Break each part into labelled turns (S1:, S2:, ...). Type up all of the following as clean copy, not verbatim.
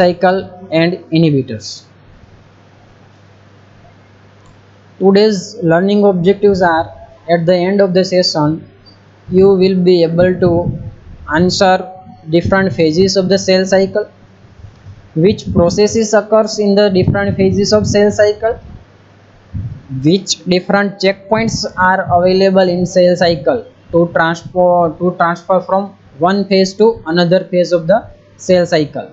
S1: cycle and inhibitors. Today's learning objectives are, at the end of the session you will be able to answer different phases of the cell cycle, which processes occurs in the different phases of cell cycle, which different checkpoints are available in cell cycle to transfer from one phase to another phase of the cell cycle,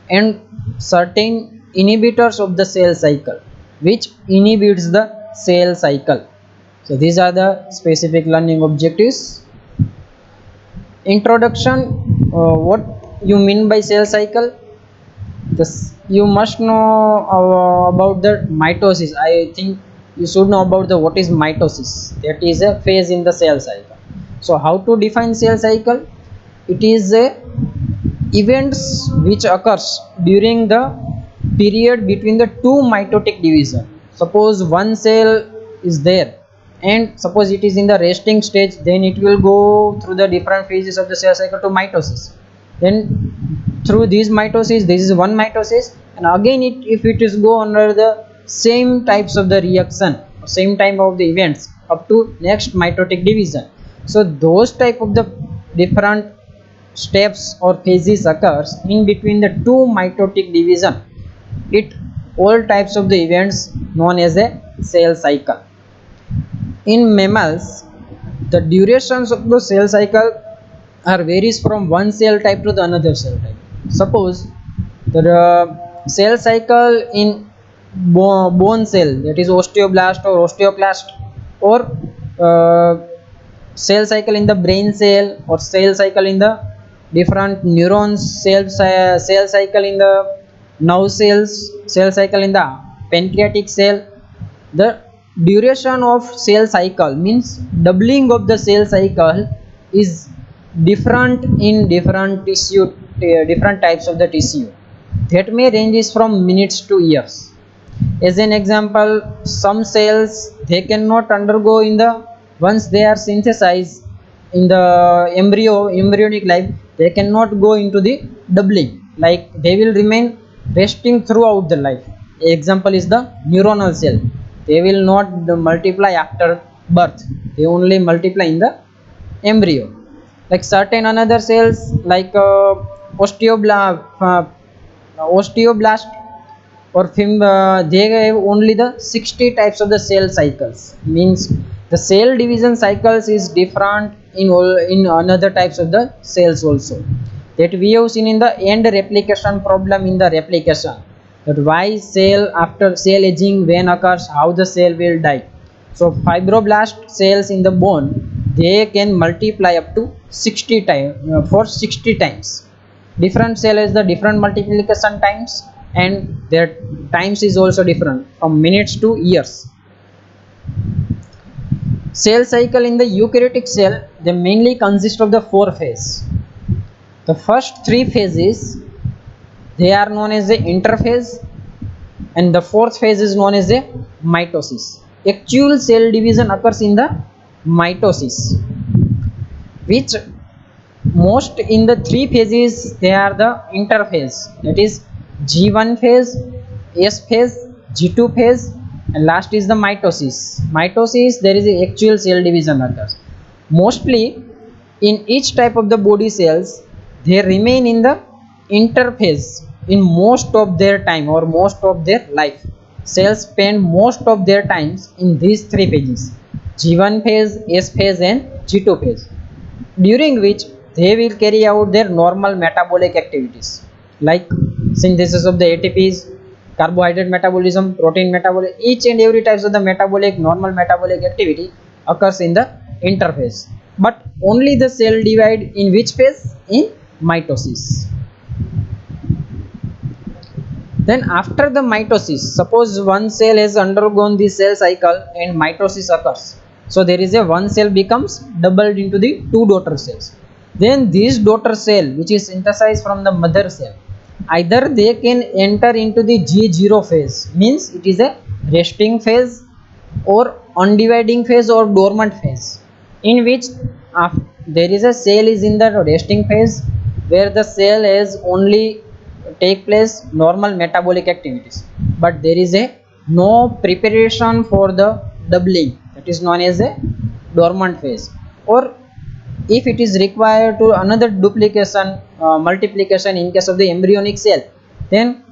S1: and certain inhibitors of the cell cycle which inhibits the cell cycle. So these are the specific learning objectives. Introduction. What you mean by cell cycle? This you must know about the mitosis. I think you should know about the what is mitosis. That is a phase in the cell cycle. So how to define cell cycle? It is a events which occurs during the period between the two mitotic division. Suppose one cell is there and suppose it is in the resting stage, then it will go through the different phases of the cell cycle to mitosis. Then through these mitosis, this is one mitosis, and again if it is go under the same types of the reaction, same type of the events up to next mitotic division. So those type of the different steps or phases occurs in between the two mitotic division. It all types of the events known as a cell cycle. In mammals, the durations of the cell cycle are varies from one cell type to the another cell type. Suppose the cell cycle in bone cell, that is osteoblast or osteoclast, or uh, cell cycle in the brain cell, or cell cycle in the different neurons, cell cycle in the nerve cells, cell cycle in the pancreatic cell. The duration of cell cycle means doubling of the cell cycle is different in different tissue, different types of the tissue. That may ranges from minutes to years. As an example, some cells they cannot undergo in the, once they are synthesized in the embryonic life, they cannot go into the doubling, like they will remain resting throughout the life. Example is the neuronal cell. They will not multiply after birth, they only multiply in the embryo. Like certain another cells like osteoblast or they have only the 60 types of the cell cycles. Means the cell division cycles is different in all in another types of the cells also. That we have seen in the end replication problem in the replication, that why cell after cell aging when occurs, how the cell will die. So fibroblast cells in the bone, they can multiply up to 60 times, for 60 times. Different cell has the different multiplication times, and their times is also different from minutes to years. Cell cycle in the eukaryotic cell, they mainly consist of the four phases. The first three phases, they are known as the interphase, and the fourth phase is known as the mitosis. Actual cell division occurs in the mitosis, which most in the three phases they are the interphase, that is G1 phase, S phase, G2 phase, and last is the mitosis. Mitosis, there is a actual cell division occurs. Mostly in each type of the body cells, they remain in the interphase in most of their time or most of their life. Cells spend most of their times in these three phases: G1 phase, S phase, and G2 phase, during which they will carry out their normal metabolic activities like synthesis of the ATPs, carbohydrate metabolism, protein metabolism. Each and every types of the normal metabolic activity occurs in the interphase. But only the cell divide in which phase? In mitosis. Then after the mitosis, suppose one cell has undergone the cell cycle and mitosis occurs. So there is a one cell becomes doubled into the two daughter cells. Then this daughter cell, which is synthesized from the mother cell, either they can enter into the G0 phase, means it is a resting phase, or undividing phase or dormant phase, in which there is a cell is in the resting phase where the cell has only take place normal metabolic activities, but there is a no preparation for the doubling, that is known as a dormant phase. Or if it is required to another duplication, multiplication in case of the embryonic cell, then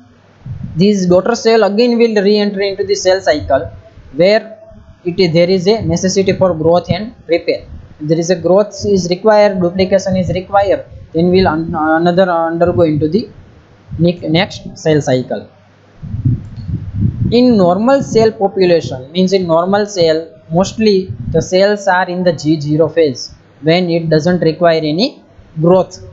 S1: this daughter cell again will re-enter into the cell cycle, where there is a necessity for growth and repair. If there is a growth is required, duplication is required, then will another undergo into the next cell cycle. In normal cell population, means in normal cell, mostly the cells are in the G0 phase, when it doesn't require any growth,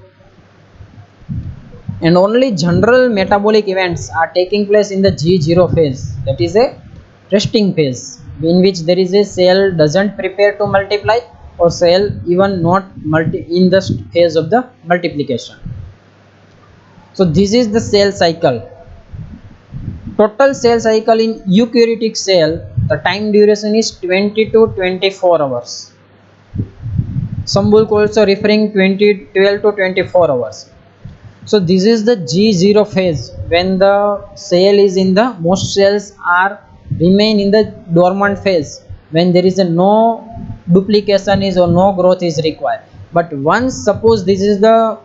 S1: and only general metabolic events are taking place in the G0 phase, that is a resting phase, in which there is a cell doesn't prepare to multiply, or cell even not in the phase of the multiplication. So this is the cell cycle. Total cell cycle in eukaryotic cell, the time duration is 20 to 24 hours. Some book also referring 12 to 24 hours. So this is the G0 phase, when the cell is in the, most cells are remain in the dormant phase, when there is a no duplication is or no growth is required. But once suppose this is the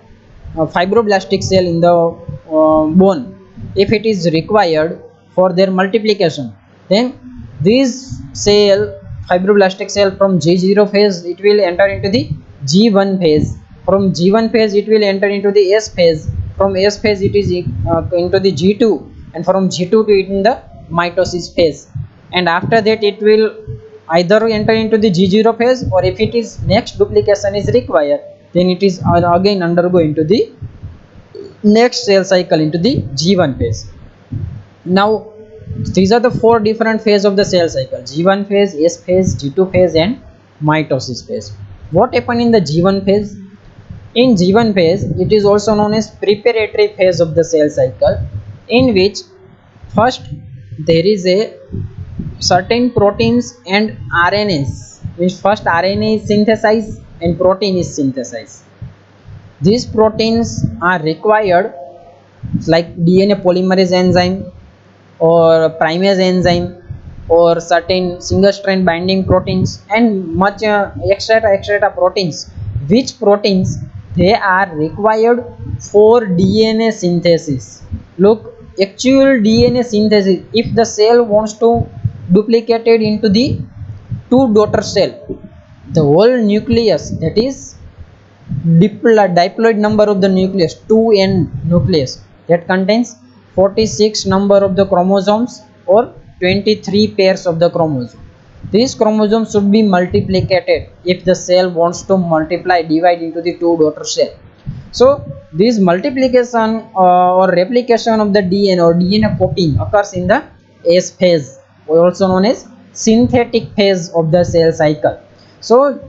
S1: fibroblastic cell in the bone, if it is required for their multiplication, then this cell, fibroblastic cell, from G0 phase it will enter into the G1 phase. From G1 phase it will enter into the S phase. From S phase it is into the G2, and from G2 to it in the mitosis phase. And after that it will either enter into the G0 phase, or if it is next duplication is required, then it is again undergo into the next cell cycle into the G1 phase. Now these are the four different phases of the cell cycle: G1 phase, S phase, G2 phase, and mitosis phase. What happened in the G1 phase? In G1 phase, it is also known as preparatory phase of the cell cycle, in which first there is a certain proteins and RNAs, which first RNA is synthesized and protein is synthesized. These proteins are required, like DNA polymerase enzyme or primase enzyme or certain single strand binding proteins, and much etc proteins, which proteins they are required for DNA synthesis. Look, actual DNA synthesis, if the cell wants to duplicate it into the two daughter cell, the whole nucleus, that is diploid number of the nucleus, 2n nucleus, that contains 46 number of the chromosomes or 23 pairs of the chromosome. These chromosomes should be multiplicated if the cell wants to multiply, divide into the two daughter cell. So this multiplication or replication of the DNA or DNA copying occurs in the S phase, also known as synthetic phase of the cell cycle. So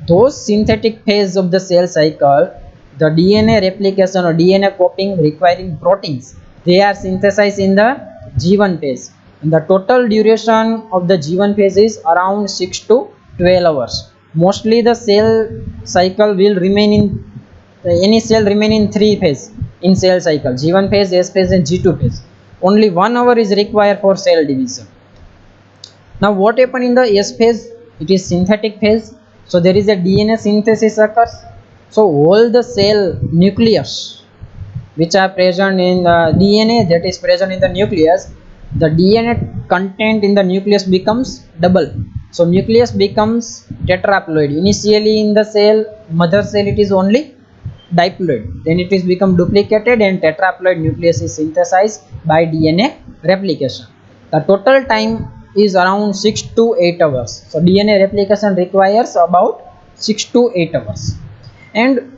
S1: those synthetic phase of the cell cycle, the DNA replication or DNA copying requiring proteins, they are synthesized in the G1 phase, and the total duration of the G1 phase is around 6 to 12 hours. Mostly the cell cycle will remain in, any cell remain in three phases in cell cycle: G1 phase, S phase, and G2 phase. Only 1 hour is required for cell division. Now what happened in the S phase? It is synthetic phase. So there is a DNA synthesis occurs. So all the cell nucleus which are present in the DNA, that is present in the nucleus, the DNA content in the nucleus becomes double. So nucleus becomes tetraploid. Initially in the cell, mother cell, it is only diploid. Then it is become duplicated and tetraploid nucleus is synthesized by DNA replication. The total time is around 6 to 8 hours. So DNA replication requires about 6 to 8 hours. And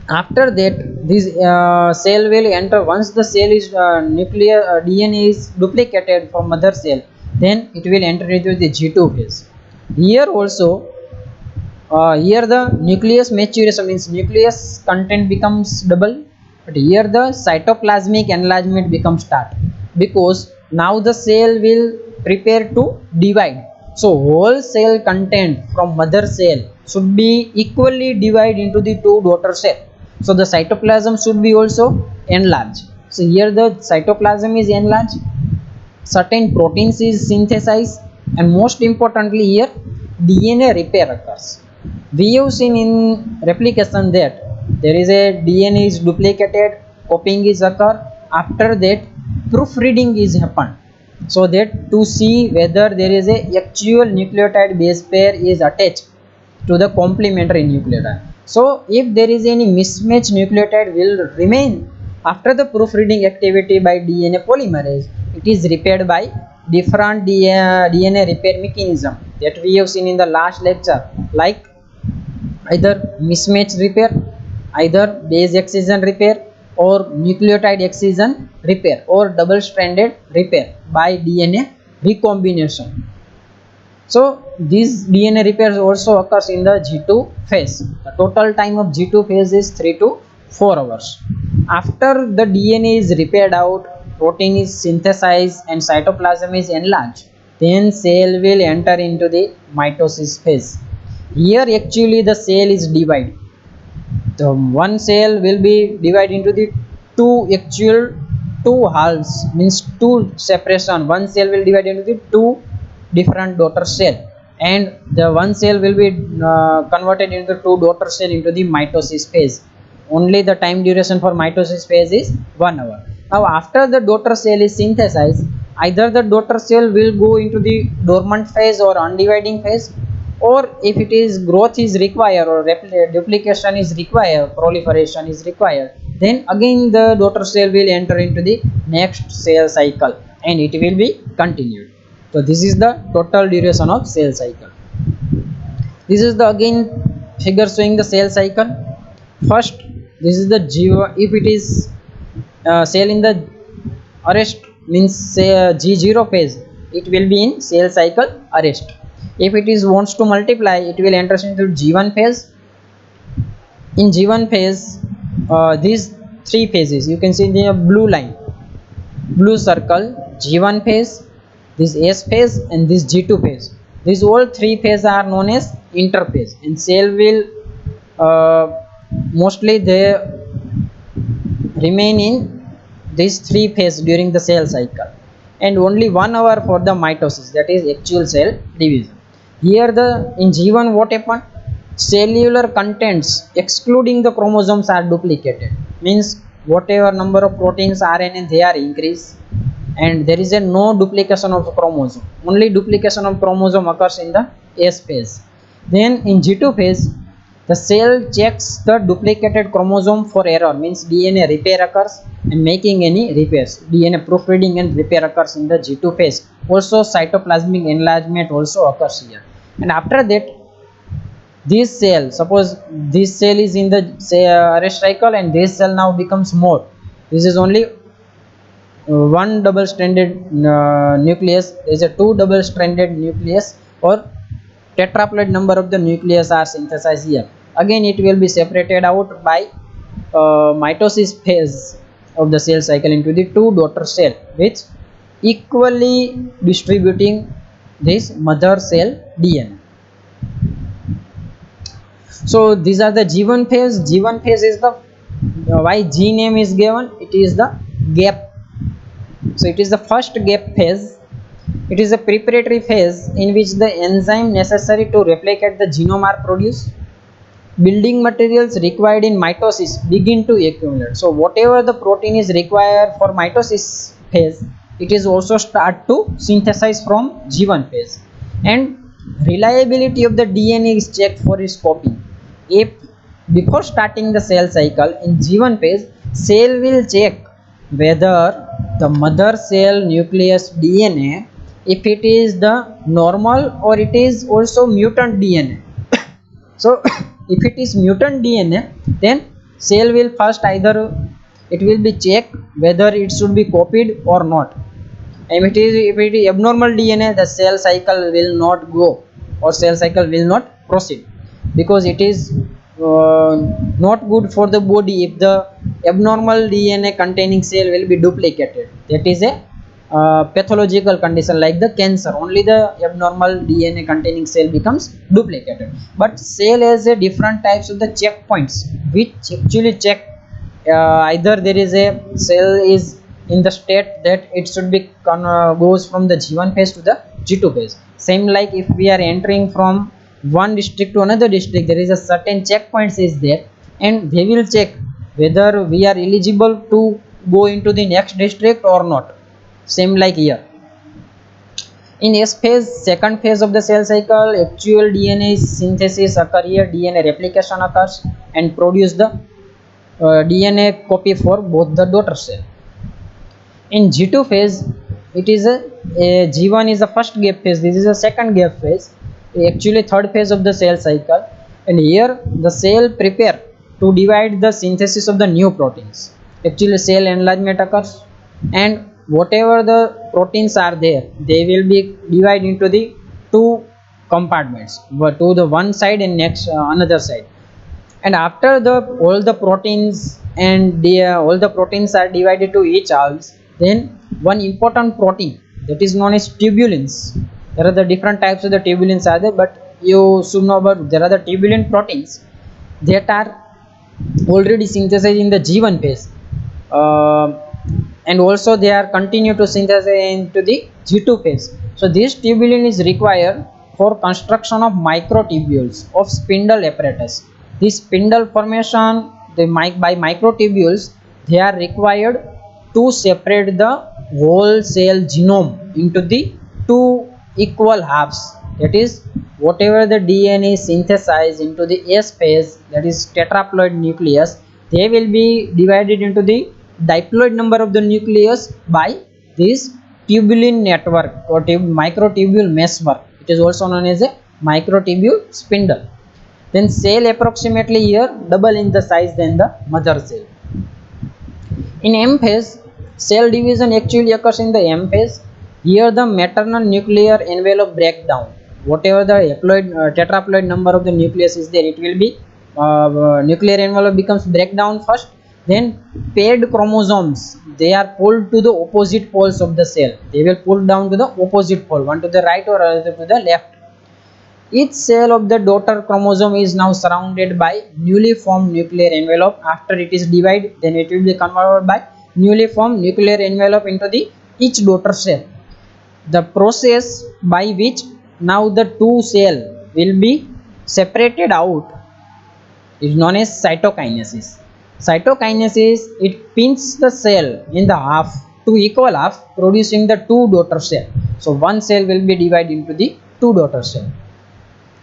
S1: after that, this cell will enter, once the cell is DNA is duplicated from mother cell, then it will enter into the G2 phase. Here also, here the nucleus maturation, means nucleus content becomes double, but here the cytoplasmic enlargement becomes start, because now the cell will prepare to divide. So whole cell content from mother cell should be equally divided into the two daughter cell. So the cytoplasm should be also enlarged. So here the cytoplasm is enlarged, certain proteins is synthesized, and most importantly here DNA repair occurs. We have seen in replication that there is a DNA is duplicated, copying is occur. After that proofreading is happened, so that to see whether there is a actual nucleotide base pair is attached to the complementary nucleotide. So if there is any mismatch, nucleotide will remain after the proofreading activity by DNA polymerase. It is repaired by different DNA repair mechanism that we have seen in the last lecture, like either mismatch repair, either base excision repair, or nucleotide excision repair, or double stranded repair by DNA recombination. So these DNA repairs also occurs in the G2 phase. The total time of G2 phase is 3 to 4 hours. After the DNA is repaired out, protein is synthesized and cytoplasm is enlarged, then cell will enter into the mitosis phase. Here actually the cell is divided. The one cell will be divided into the two actual two halves, means two separation. One cell will divide into the two different daughter cell, and the one cell will be converted into two daughter cell into the mitosis phase. Only the time duration for mitosis phase is 1 hour. Now after the daughter cell is synthesized, either the daughter cell will go into the dormant phase or undividing phase, or if it is growth is required or duplication is required, proliferation is required, then again the daughter cell will enter into the next cell cycle and it will be continued. So this is the total duration of cell cycle. This is the again figure showing the cell cycle. First, this is the G1. If it is cell in the arrest, means say G0 phase, it will be in cell cycle arrest. If it is wants to multiply, it will enter into G1 phase. In G1 phase, these three phases you can see in the blue line, blue circle, G1 phase, this S phase, and this G2 phase. These all three phases are known as interphase, and cell will mostly they remain in these three phases during the cell cycle, and only 1 hour for the mitosis, that is actual cell division. Here the in G1 what happened, cellular contents excluding the chromosomes are duplicated, means whatever number of proteins RNA they are increased, and there is a no duplication of chromosome, only duplication of chromosome occurs in the S phase. Then in G2 phase, the cell checks the duplicated chromosome for error, means DNA repair occurs and making any repairs. DNA proofreading and repair occurs in the G2 phase. Also cytoplasmic enlargement also occurs here. And after that, this cell, suppose this cell is in the arrest cycle and this cell now becomes more. This is only one double stranded nucleus. There is a two double stranded nucleus, or tetraploid number of the nucleus are synthesized here. Again it will be separated out by mitosis phase of the cell cycle into the two daughter cell, which equally distributing this mother cell DNA. So these are the G1 phase. G1 phase is the why G name is given, it is the gap. So it is the first gap phase. It is a preparatory phase in which the enzyme necessary to replicate the genome are produced. Building materials required in mitosis begin to accumulate. So whatever the protein is required for mitosis phase, it is also start to synthesize from G1 phase. And reliability of the DNA is checked for its copy. If before starting the cell cycle in G1 phase, cell will check whether the mother cell nucleus DNA, if it is the normal or it is also mutant DNA. So if it is mutant DNA, then cell will first either it will be checked whether it should be copied or not. And if it is abnormal DNA, the cell cycle will not go, or cell cycle will not proceed, because it is not good for the body if the abnormal DNA containing cell will be duplicated. That is a pathological condition like the cancer. Only the abnormal DNA containing cell becomes duplicated. But cell has a different types of the checkpoints which actually check either there is a cell is in the state that it should be goes from the G1 phase to the G2 phase. Same like if we are entering from one district to another district, there is a certain checkpoints is there, and they will check whether we are eligible to go into the next district or not. Same like here. In S phase, second phase of the cell cycle, actual DNA synthesis occur here, DNA replication occurs and produce the DNA copy for both the daughter cell. In G2 phase, it is a G1 is the first gap phase, this is a second gap phase, actually third phase of the cell cycle, and here the cell prepare to divide the synthesis of the new proteins. Actually cell enlargement occurs, and whatever the proteins are there, they will be divided into the two compartments, but to the one side and next another side. And after the all the proteins and all the proteins are divided to each halves, then one important protein that is known as tubulins. There are the different types of the tubulins are there, but you should know about there are the tubulin proteins that are already synthesized in the G1 phase, uh, and also they are continue to synthesize into the G2 phase. So this tubulin is required for construction of microtubules of spindle apparatus. This spindle formation by microtubules, they are required to separate the whole cell genome into the two equal halves. That is, whatever the DNA is synthesized into the S phase, that is tetraploid nucleus, they will be divided into the diploid number of the nucleus by this tubulin network or microtubule meshwork. It is also known as a microtubule spindle. Then cell approximately here double in the size than the mother cell. In M phase, cell division actually occurs in the M phase. Here the maternal nuclear envelope breakdown. Whatever the tetraploid number of the nucleus is there, it will be nuclear envelope becomes breakdown first. Then paired chromosomes, they are pulled to the opposite poles of the cell. They will pull down to the opposite pole, one to the right or other to the left. Each cell of the daughter chromosome is now surrounded by newly formed nuclear envelope. After it is divided, then it will be converted by newly formed nuclear envelope into the each daughter cell. The process by which now the two cell will be separated out is known as cytokinesis. Cytokinesis, it pinches the cell in the half to equal half, producing the two daughter cell. So one cell will be divided into the two daughter cell.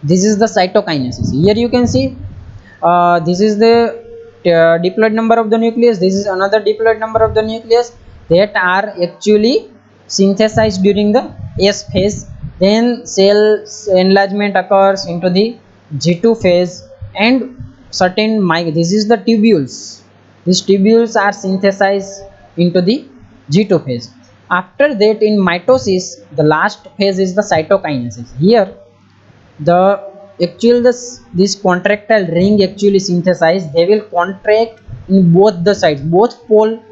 S1: This is the cytokinesis. Here you can see this is the diploid number of the nucleus, this is another diploid number of the nucleus that are actually synthesized during the S phase. Then cell enlargement occurs into the G2 phase, and certain this is the tubules, these tubules are synthesized into the G2 phase. After that, in mitosis, the last phase is the cytokinesis. Here the this contractile ring actually synthesized, they will contract in both the sides, both pole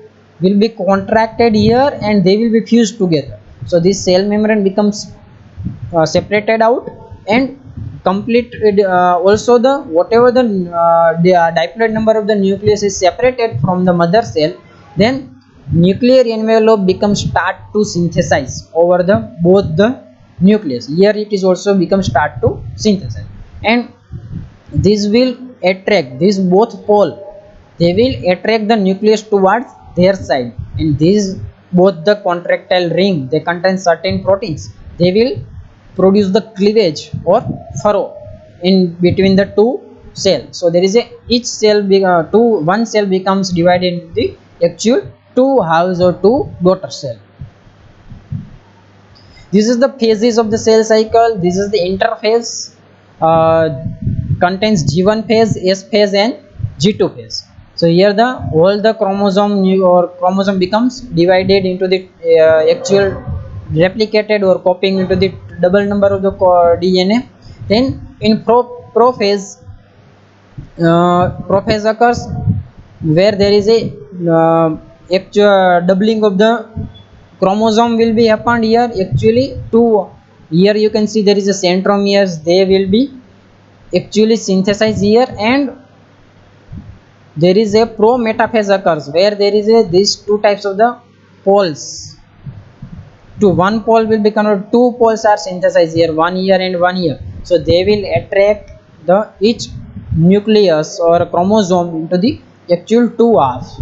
S1: will be contracted here and they will be fused together. So this cell membrane becomes separated out and complete also the whatever the diploid number of the nucleus is separated from the mother cell, then nuclear envelope becomes start to synthesize over the both the nucleus. Here it is also become start to synthesize, and this will attract this both pole, they will attract the nucleus towards their side, and these both the contractile ring, they contain certain proteins, they will produce the cleavage or furrow in between the two cells. So there is a each cell one cell becomes divided into the actual two halves or two daughter cell. This is the phases of the cell cycle. This is the interphase, contains G1 phase, S phase and G2 phase. So here the all the chromosome becomes divided into the actual replicated or copying into the double number of the DNA. Then in prophase, prophase occurs where there is a actual doubling of the chromosome will be happened here. Actually two, here you can see there is a centromeres, they will be actually synthesized here, and there is a pro metaphase occurs where there is a these two types of the poles. To one pole will be converted, two poles are synthesized here, one here and one here, so they will attract the each nucleus or chromosome into the actual two halves.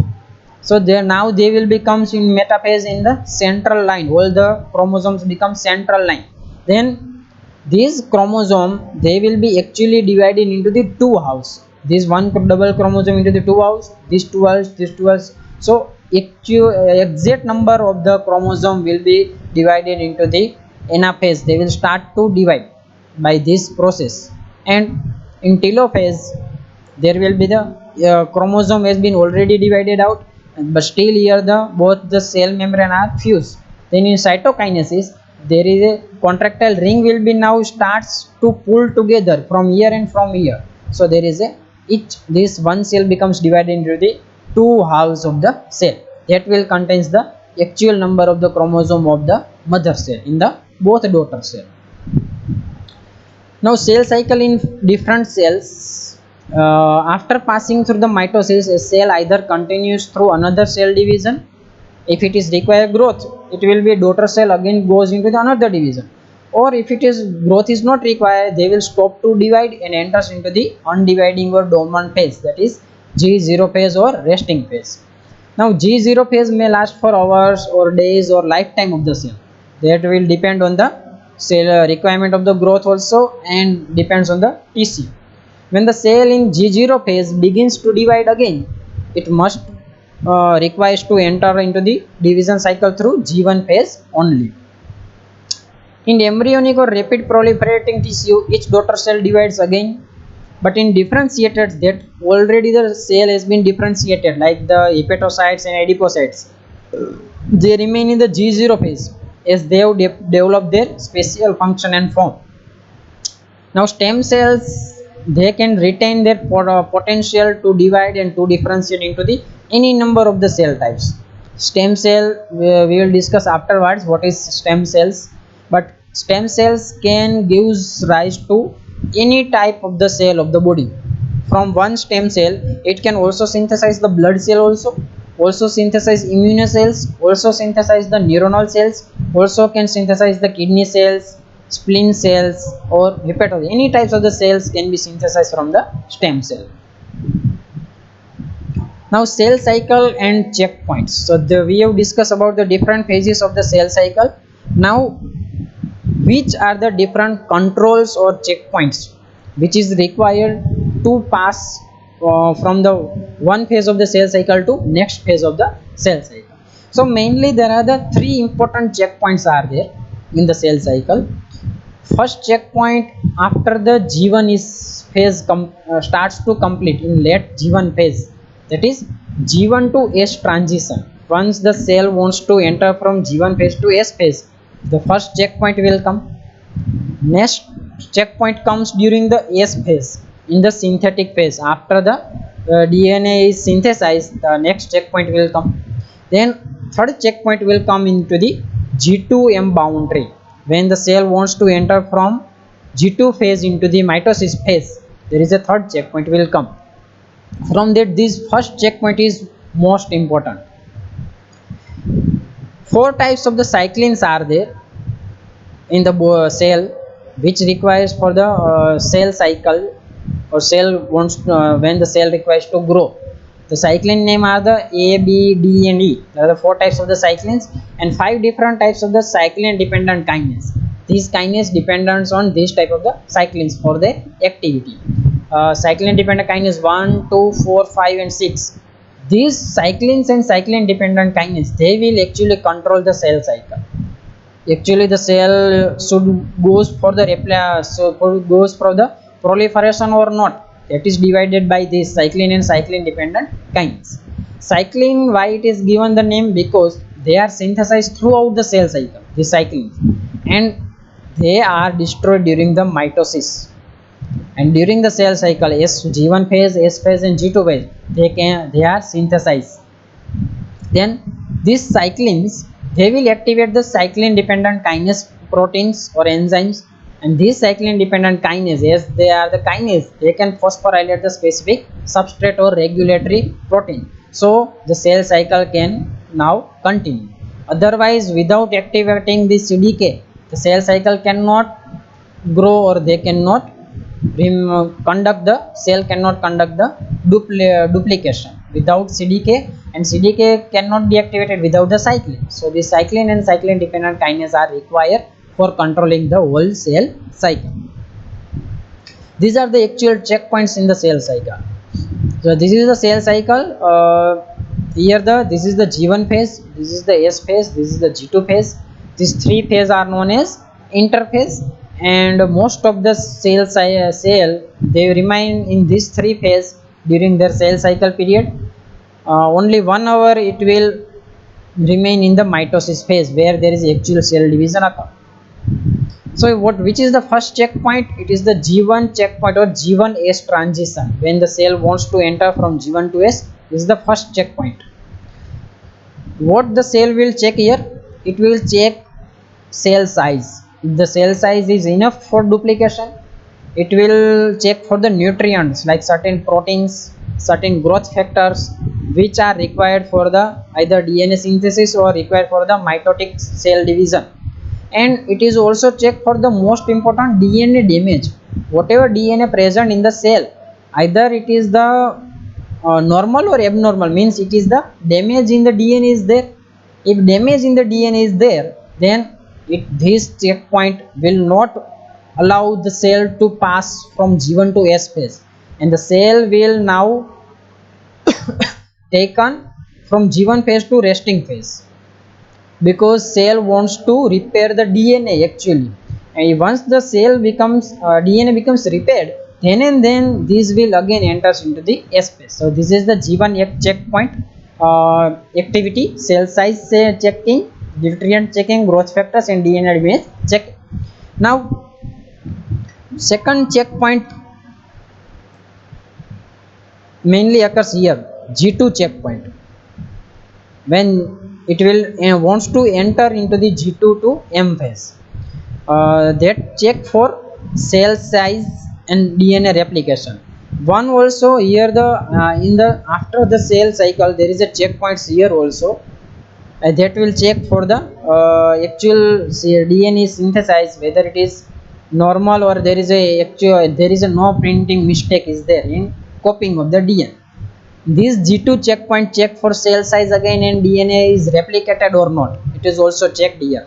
S1: So there now they will becomes in metaphase in the central line, all the chromosomes become central line. Then these chromosome they will be actually divided into the two halves, this one double chromosome into the two halves, these two halves, these two halves. So exact number of the chromosome will be divided into the anaphase, they will start to divide by this process. And in telophase there will be the chromosome has been already divided out, but still here the both the cell membrane are fused. Then in cytokinesis there is a contractile ring will be now starts to pull together from here and from here. So there is a each this one cell becomes divided into the two halves of the cell, that will contains the actual number of the chromosome of the mother cell in the both daughter cell. Now cell cycle in different cells. After passing through the mitosis, a cell either continues through another cell division. If it is required growth, it will be daughter cell again goes into the another division. Or if it is growth is not required, they will stop to divide and enters into the undividing or dormant phase, that is G0 phase or resting phase. Now G0 phase may last for hours or days or lifetime of the cell. That will depend on the cell requirement of the growth also, and depends on the tissue. When the cell in G0 phase begins to divide again, it must requires to enter into the division cycle through G1 phase only. In embryonic or rapid proliferating tissue, each daughter cell divides again, but in differentiated that already the cell has been differentiated, like the hepatocytes and adipocytes, they remain in the G0 phase as they have developed their special function and form. Now stem cells, they can retain their potential to divide and to differentiate into the any number of the cell types. Stem cell we will discuss afterwards what is stem cells, but stem cells can gives rise to any type of the cell of the body. From one stem cell it can also synthesize the blood cell also synthesize immune cells, also synthesize the neuronal cells, also can synthesize the kidney cells, spleen cells or hepatocytes. Any types of the cells can be synthesized from the stem cell. Now cell cycle and checkpoints. So we have discussed about the different phases of the cell cycle. Now which are the different controls or checkpoints which is required to pass from the one phase of the cell cycle to next phase of the cell cycle. So mainly there are the three important checkpoints are there in the cell cycle. First checkpoint after the G1 is phase starts to complete in late G1 phase, that is G1 to S transition. Once the cell wants to enter from G1 phase to S phase, the first checkpoint will come. Next checkpoint comes during the S phase, in the synthetic phase. After the DNA is synthesized, the next checkpoint will come. Then third checkpoint will come into the G2M boundary, when the cell wants to enter from G2 phase into the mitosis phase. There is a third checkpoint will come. From that, this first checkpoint is most important. Four types of the cyclins are there in the cell which requires for the cell cycle or cell wants when the cell requires to grow. The cyclin name are the A, B, D and E. There are the four types of the cyclins and five different types of the cyclin dependent kinase. These kinase dependents on this type of the cyclins for their activity. Cyclin dependent kinase 1, 2, 4, 5 and 6. These cyclins and cyclin dependent kinase, they will actually control the cell cycle. Actually the cell should goes for the goes for the proliferation or not, that is divided by this cyclin and cyclin dependent kinase. Cyclin, why it is given the name? Because they are synthesized throughout the cell cycle, the cyclins, and they are destroyed during the mitosis. And during the cell cycle, G1 phase, S phase and G2 phase, they are synthesized. Then these cyclins, they will activate the cyclin dependent kinase proteins or enzymes And these cyclin dependent kinases, they are the kinase, they can phosphorylate the specific substrate or regulatory protein, so the cell cycle can now continue. Otherwise, without activating the CDK, the cell cycle cannot grow, or they cannot conduct, the cell cannot conduct the duplication without CDK, and CDK cannot be activated without the cyclin. So the cyclin and cyclin dependent kinase are required for controlling the whole cell cycle. These are the actual checkpoints in the cell cycle. So this is the cell cycle. Here this is the G1 phase, this is the S phase, this is the G2 phase. These three phases are known as interphase, and most of the cell they remain in these three phases during their cell cycle period. Only 1 hour it will remain in the mitosis phase, where there is actual cell division occur. So which is the first checkpoint? It is the G1 checkpoint or G1S transition. When the cell wants to enter from G1 to S, this is the first checkpoint. What the cell will check here? It will check cell size. If the cell size is enough for duplication, it will check for the nutrients like certain proteins, certain growth factors which are required for the either DNA synthesis or required for the mitotic cell division. And it is also checked for the most important DNA damage. Whatever DNA present in the cell, either it is the normal or abnormal, means it is the damage in the DNA is there. If damage in the DNA is there, then this checkpoint will not allow the cell to pass from G1 to S phase, and the cell will now taken from G1 phase to resting phase, because cell wants to repair the DNA actually, and once the cell becomes DNA becomes repaired, then and then this will again enters into the S phase. So this is the G1 checkpoint activity: cell size checking, nutrient checking, growth factors, and DNA damage checking. Now second checkpoint mainly occurs here, G2 checkpoint, when it will wants to enter into the G2 to M phase. That check for cell size and DNA replication. One also here the in the after the cell cycle there is a checkpoints here also, that will check for the actual DNA synthesis, whether it is normal or there is a actual there is a no printing mistake is there in copying of the DNA. This G2 checkpoint check for cell size again and DNA is replicated or not. It is also checked here.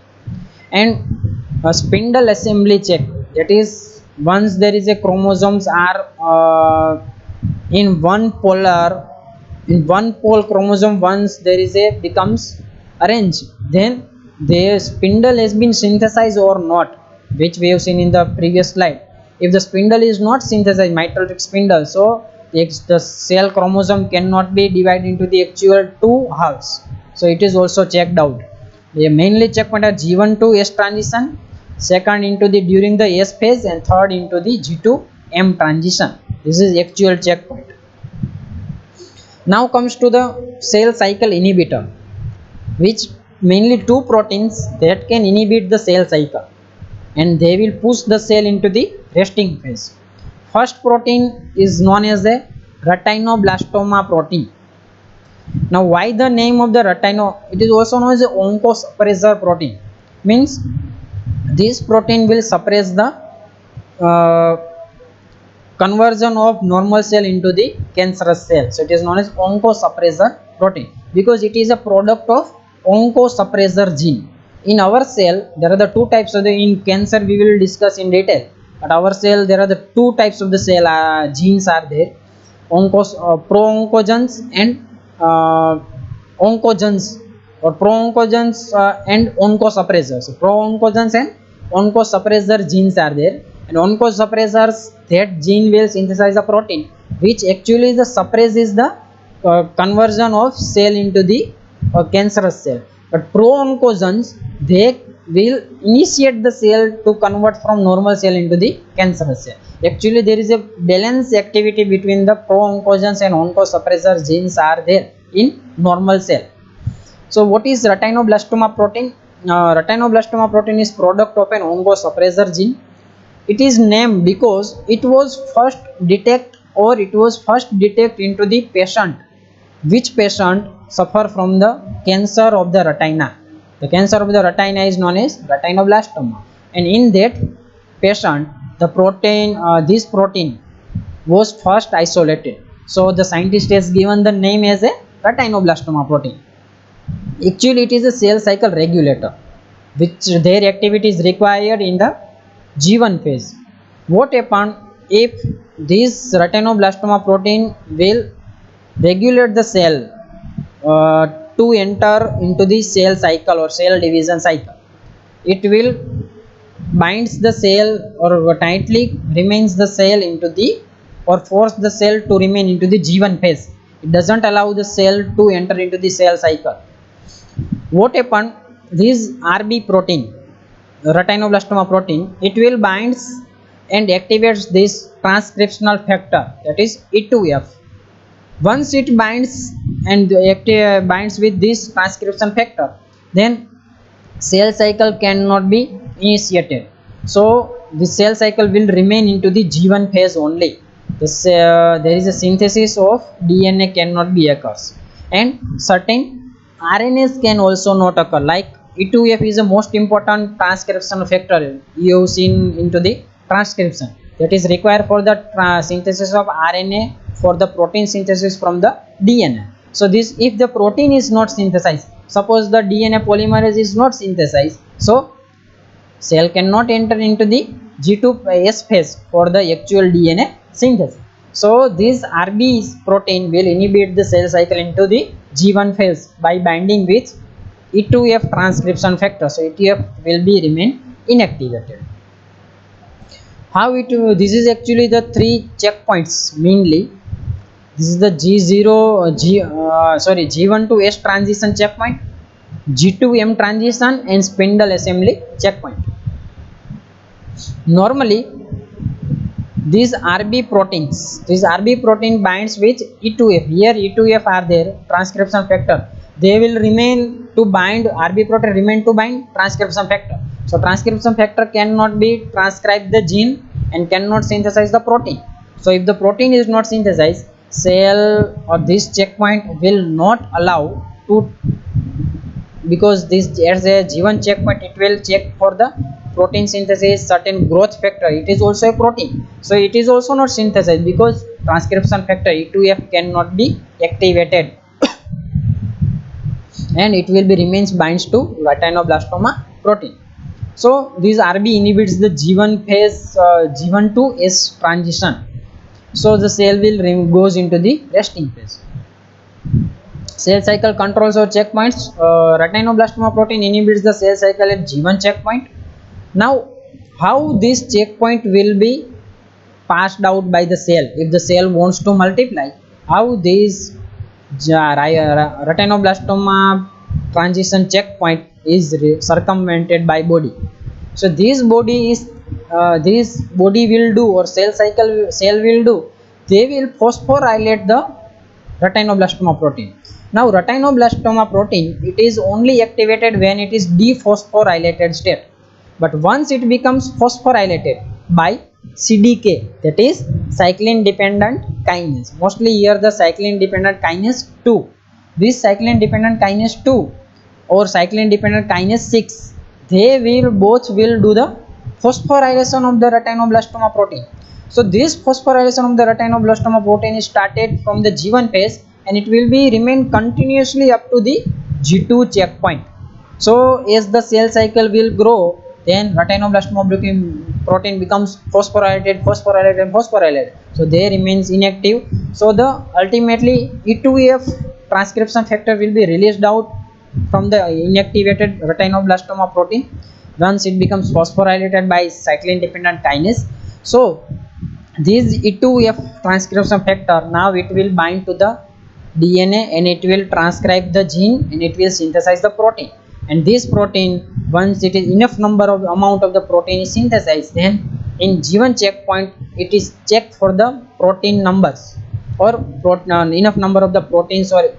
S1: And a spindle assembly check, that is once there is a chromosomes are in one pole chromosome, once there is a becomes arranged, then the spindle has been synthesized or not, which we have seen in the previous slide. If the spindle is not synthesized, mitotic spindle, so the cell chromosome cannot be divided into the actual two halves, so it is also checked out. They mainly checkpoint are G1 to S transition, second into the during the S phase, and third into the G2 M transition. This is actual checkpoint. Now comes to the cell cycle inhibitor, which mainly two proteins that can inhibit the cell cycle, and they will push the cell into the resting phase. First protein is known as the retinoblastoma protein. Now why the name of the retino? It is also known as the oncosuppressor protein. Means this protein will suppress the conversion of normal cell into the cancerous cell. So it is known as oncosuppressor protein because it is a product of oncosuppressor gene. In our cell, there are the two types of the in cancer we will discuss in detail. At our cell, there are the two types of the cell genes are there, pro-oncogens and oncogens, or pro-oncogens and oncosuppressors. So pro-oncogens and oncosuppressor genes are there, and oncosuppressors, that gene will synthesize a protein which actually the suppresses the conversion of cell into the cancerous cell. But pro-oncogens, they will initiate the cell to convert from normal cell into the cancerous cell. Actually, there is a balance activity between the pro-oncogens and oncosuppressor genes are there in normal cell. So, what is retinoblastoma protein? Retinoblastoma protein is product of an oncosuppressor gene. It is named because it was first detect into the patient, which patient suffer from the cancer of the retina. The cancer of the retina is known as retinoblastoma, and in that patient, the protein, this protein was first isolated. So the scientist has given the name as a retinoblastoma protein. Actually, it is a cell cycle regulator, which their activity is required in the G1 phase. What happens if this retinoblastoma protein will regulate the cell to enter into the cell cycle or cell division cycle? It will binds the cell or tightly remains the cell into the or force the cell to remain into the G1 phase. It doesn't allow the cell to enter into the cell cycle. What happen, this RB protein, retinoblastoma protein, it will binds and activates this transcriptional factor, that is E2F. Once it binds and binds with this transcription factor, then cell cycle cannot be initiated. So the cell cycle will remain into the G1 phase only. There is a synthesis of DNA cannot be occurs, and certain RNAs can also not occur. Like E2F is the most important transcription factor you have seen into the transcription, that is required for the synthesis of RNA for the protein synthesis from the DNA. So this, if the protein is not synthesized, suppose the DNA polymerase is not synthesized, so cell cannot enter into the G2S phase for the actual DNA synthesis. So this RB protein will inhibit the cell cycle into the G1 phase by binding with E2F transcription factor. So E2F will be remain inactivated. How it, this is actually the three checkpoints mainly. This is the G1 to S transition checkpoint, G2M transition, and spindle assembly checkpoint. Normally these RB protein binds with E2F. Here E2F are there, transcription factor. They will remain to bind, RB protein remain to bind transcription factor. So transcription factor cannot be transcribed the gene and cannot synthesize the protein. So if the protein is not synthesized, cell or this checkpoint will not allow to, because this as a G1 checkpoint, it will check for the protein synthesis, certain growth factor, it is also a protein, so it is also not synthesized because transcription factor E2F cannot be activated and it will be remains binds to retinoblastoma protein. So this RB inhibits the G1 phase, G1 to S transition, so the cell will goes into the resting phase. Cell cycle controls or checkpoints. Retinoblastoma protein inhibits the cell cycle at G1 checkpoint. Now, how this checkpoint will be passed out by the cell if the cell wants to multiply? How this retinoblastoma transition checkpoint is circumvented by body? So this body will do, or cell will do. They will phosphorylate the retinoblastoma protein. Now retinoblastoma protein, it is only activated when it is dephosphorylated state. But once it becomes phosphorylated by CDK, that is cyclin dependent kinase. Mostly here the cyclin dependent kinase 2. This cyclin dependent kinase 2 or cyclin dependent kinase 6, they will both will do the phosphorylation of the retinoblastoma protein. So this phosphorylation of the retinoblastoma protein is started from the G1 phase and it will be remain continuously up to the G2 checkpoint. So as the cell cycle will grow, then retinoblastoma protein becomes phosphorylated. So they remains inactive. So the ultimately E2F transcription factor will be released out from the inactivated retinoblastoma protein once it becomes phosphorylated by cyclin dependent kinase. So this E2F transcription factor, now it will bind to the DNA and it will transcribe the gene and it will synthesize the protein. And this protein, once it is enough number of amount of the protein is synthesized, then in G1 checkpoint it is checked for the protein numbers or enough number of the proteins or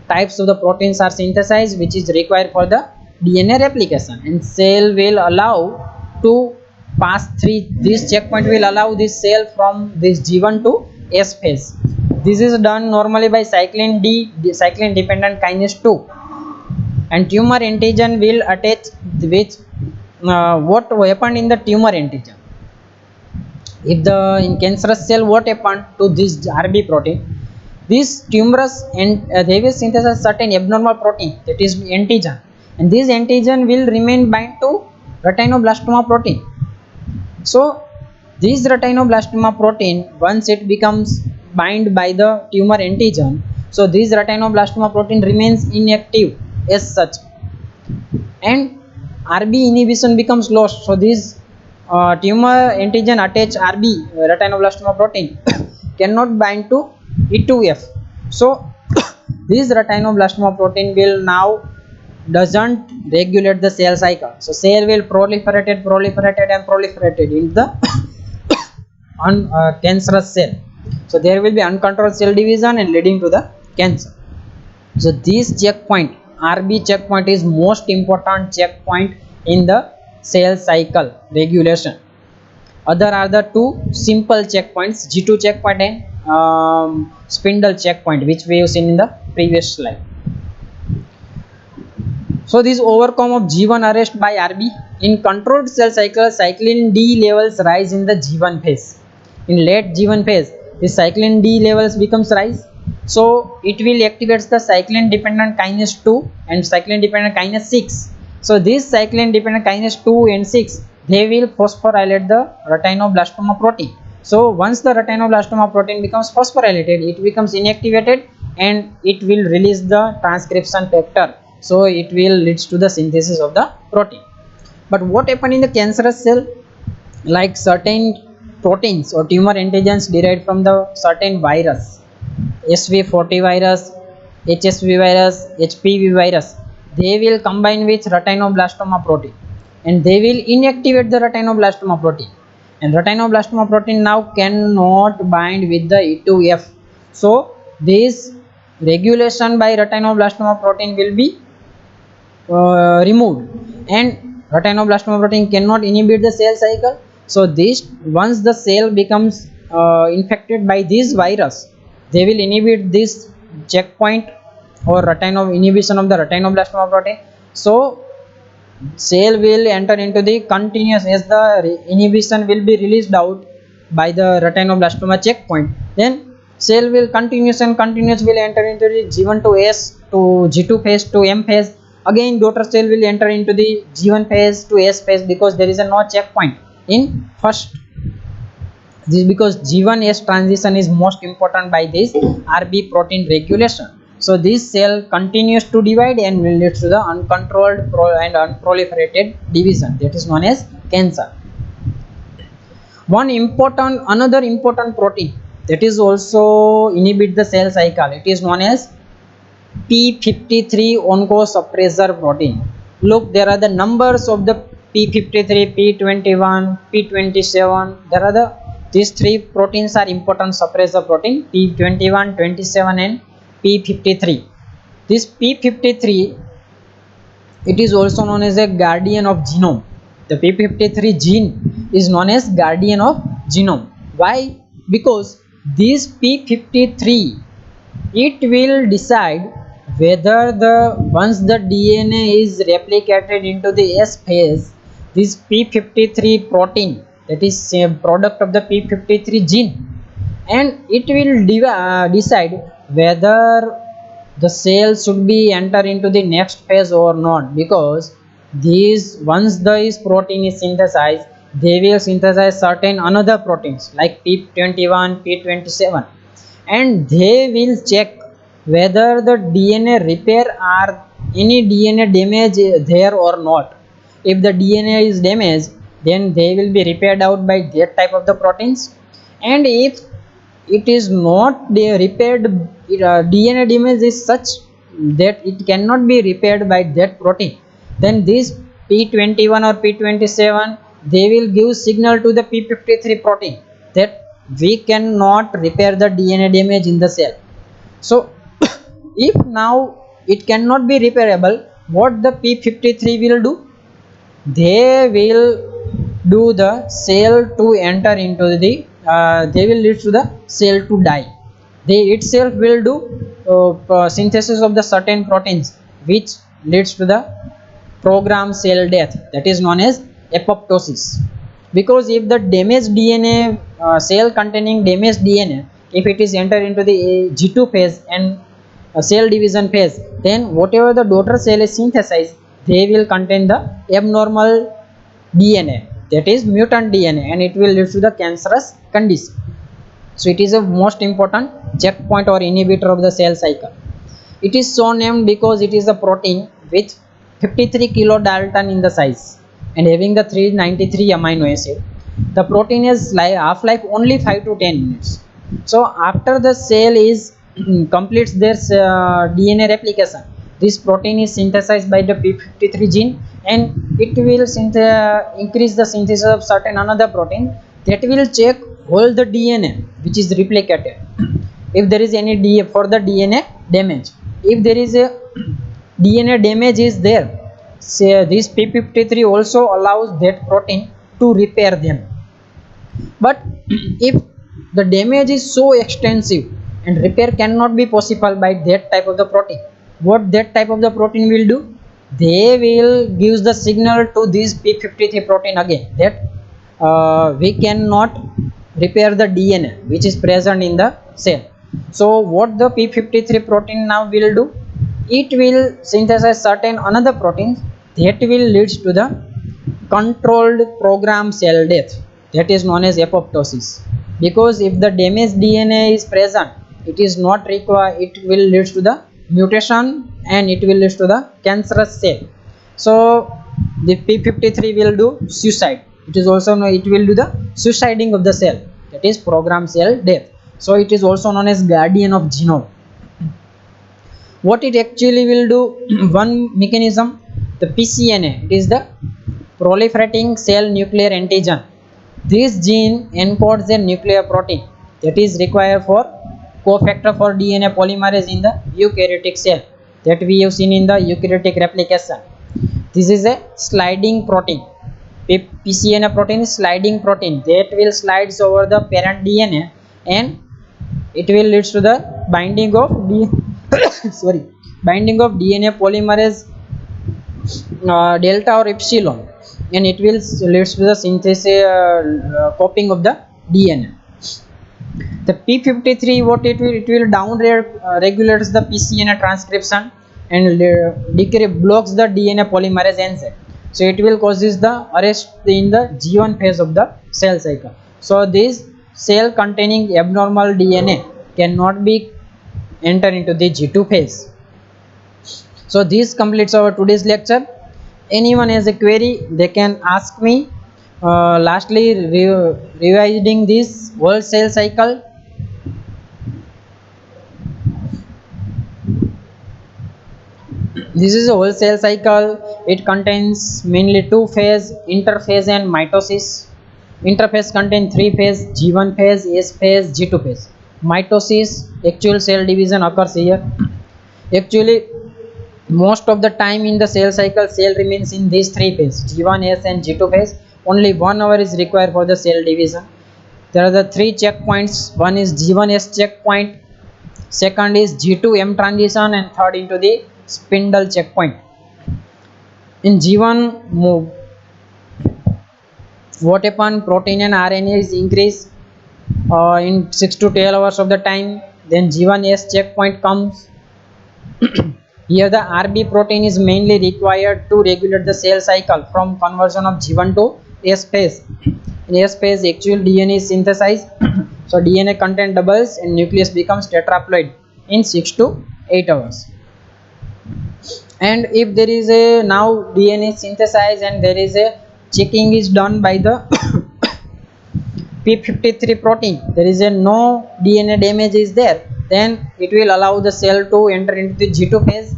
S1: types of the proteins are synthesized which is required for the DNA replication, and cell will allow to pass through this checkpoint will allow this cell from this G1 to S phase. This is done normally by cyclin D, cyclin dependent kinase 2, and tumor antigen will attach which what happened in the tumor antigen. If the in cancerous cell, what happened to this RB protein, this tumorous and they will synthesize certain abnormal protein, that is antigen, and this antigen will remain bind to retinoblastoma protein. So this retinoblastoma protein, once it becomes bind by the tumor antigen, so this retinoblastoma protein remains inactive as such, and RB inhibition becomes lost. So this tumor antigen attached RB retinoblastoma protein cannot bind to E2F. So this retinoblastoma protein will now doesn't regulate the cell cycle. So cell will proliferated in the cancerous cell. So there will be uncontrolled cell division and leading to the cancer. So this checkpoint, RB checkpoint, is most important checkpoint in the cell cycle regulation. Other are the two simple checkpoints, G2 checkpoint and spindle checkpoint, which we have seen in the previous slide. So this overcome of G1 arrest by RB in controlled cell cycle, cyclin D levels rise in the G1 phase. In late G1 phase, the cyclin D levels becomes rise. So it will activate the cyclin dependent kinase 2 and cyclin dependent kinase 6. So this cyclin dependent kinase 2 and 6, they will phosphorylate the retinoblastoma protein. So once the retinoblastoma protein becomes phosphorylated, it becomes inactivated and it will release the transcription factor. So it will leads to the synthesis of the protein. But what happen in the cancerous cell, like certain proteins or tumor antigens derived from the certain virus, SV40 virus, HSV virus, HPV virus, they will combine with retinoblastoma protein and they will inactivate the retinoblastoma protein, and retinoblastoma protein now cannot bind with the E2F. So this regulation by retinoblastoma protein will be removed, and retinoblastoma protein cannot inhibit the cell cycle. So this, once the cell becomes infected by this virus, they will inhibit this checkpoint or inhibition of the retinoblastoma protein. So cell will enter into the continuous, as the inhibition will be released out by the retinoblastoma checkpoint, then cell will continuous will enter into the G1 to S to G2 phase to M phase. Again daughter cell will enter into the G1 phase to S phase, because there is a no checkpoint in first. This is because G1 S transition is most important by this RB protein regulation. So this cell continues to divide and will lead to the uncontrolled and unproliferated division, that is known as cancer. Another important protein that is also inhibit the cell cycle, it is known as P53 oncosuppressor protein. Look, there are the numbers of the P53, P21, P27. There are these three proteins are important suppressor protein, P21, 27 and P53. This P53, it is also known as a guardian of genome. The P53 gene is known as guardian of genome. Why? Because this P53, it will decide whether once the DNA is replicated into the S phase, this P53 protein, that is a product of the P53 gene, and it will decide whether the cell should be enter into the next phase or not. Because once this protein is synthesized, they will synthesize certain another proteins like P21, P27, and they will check whether the DNA repair or any DNA damage there or not. If the DNA is damaged, then they will be repaired out by that type of the proteins, and if it is not repaired, DNA damage is such that it cannot be repaired by that protein, then this P21 or P27, they will give signal to the P53 protein that we cannot repair the DNA damage in the cell. So if now it cannot be repairable, what the P53 will do, they will do the cell to enter into the they will lead to the cell to die. They itself will do synthesis of the certain proteins which leads to the programmed cell death, that is known as apoptosis. Because if the damaged DNA cell containing damaged DNA, if it is entered into the G2 phase and cell division phase, then whatever the daughter cell is synthesized, they will contain the abnormal DNA, that is mutant DNA, and it will lead to the cancerous condition. So it is a most important checkpoint or inhibitor of the cell cycle. It is so named because it is a protein with 53 kilodalton in the size and having the 393 amino acid. The protein has half-life only 5 to 10 minutes. So after the cell is completes their DNA replication, this protein is synthesized by the p53 gene, and it will increase the synthesis of certain another protein that will check all the DNA which is replicated if there is any further DNA damage. If there is a DNA damage is there, say this p53 also allows that protein to repair them. But if the damage is so extensive and repair cannot be possible by that type of the protein, what that type of the protein will do, they will gives the signal to this p53 protein again that we cannot repair the DNA which is present in the cell. So what the p53 protein now will do, it will synthesize certain another proteins that will leads to the controlled program cell death, that is known as apoptosis. Because if the damaged DNA is present, it is not required, it will lead to the mutation and it will lead to the cancerous cell. So the p53 will do suicide. It is also known, it will do the suiciding of the cell, that is program cell death. So it is also known as guardian of genome. What it actually will do, one mechanism, the PCNA, it is the proliferating cell nuclear antigen. This gene encodes a nuclear protein that is required for cofactor for DNA polymerase in the eukaryotic cell, that we have seen in the eukaryotic replication. This is a sliding protein. PCNA protein is sliding protein that will slides over the parent DNA, and it will leads to the binding of binding of DNA polymerase delta or epsilon, and it will leads to the synthesis copying of the DNA. The p53, what it will down regulates the PCNA transcription and blocks the DNA polymerase enzyme. So it will causes the arrest in the G1 phase of the cell cycle. So this cell containing abnormal DNA cannot be enter into the G2 phase. So this completes our today's lecture. Anyone has a query, they can ask me. Lastly, revising this whole cell cycle. This is a whole cell cycle. It contains mainly two phase, interphase and mitosis. Interphase contains three phase, G1 phase, S phase, G2 phase. Mitosis, actual cell division occurs here. Actually, most of the time in the cell cycle, cell remains in these three phases, G1, S and G2 phase. Only 1 hour is required for the cell division. There are the three checkpoints. One is G1S checkpoint, second is G2M transition, and third into the spindle checkpoint. In G1 move, what happen, protein and RNA is increased in 6 to 12 hours of the time. Then G1S checkpoint comes. Here the RB protein is mainly required to regulate the cell cycle from conversion of G1 to S phase. In S phase, actual DNA is synthesized. So DNA content doubles and nucleus becomes tetraploid in 6 to 8 hours. And if there is a now DNA synthesized and there is a checking is done by the p53 protein, there is a no DNA damage is there, then it will allow the cell to enter into the G2 phase,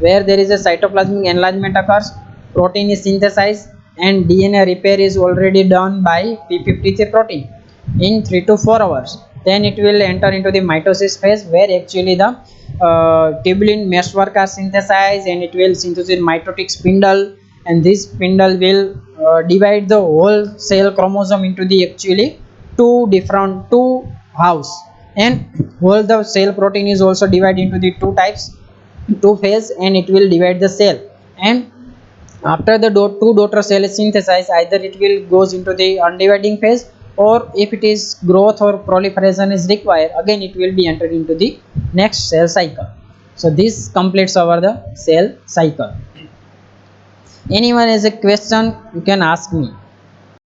S1: where there is a cytoplasmic enlargement occurs, protein is synthesized, and DNA repair is already done by p53 protein in 3 to 4 hours. Then it will enter into the mitosis phase, where actually the tubulin meshwork are synthesized and it will synthesize mitotic spindle, and this spindle will divide the whole cell chromosome into the actually two halves, and whole the cell protein is also divided into the two types, two phase, and it will divide the cell. And after the two daughter cell is synthesized, either it will goes into the undividing phase, or if it is growth or proliferation is required, again it will be entered into the next cell cycle. So this completes our the cell cycle. Anyone has a question, you can ask me.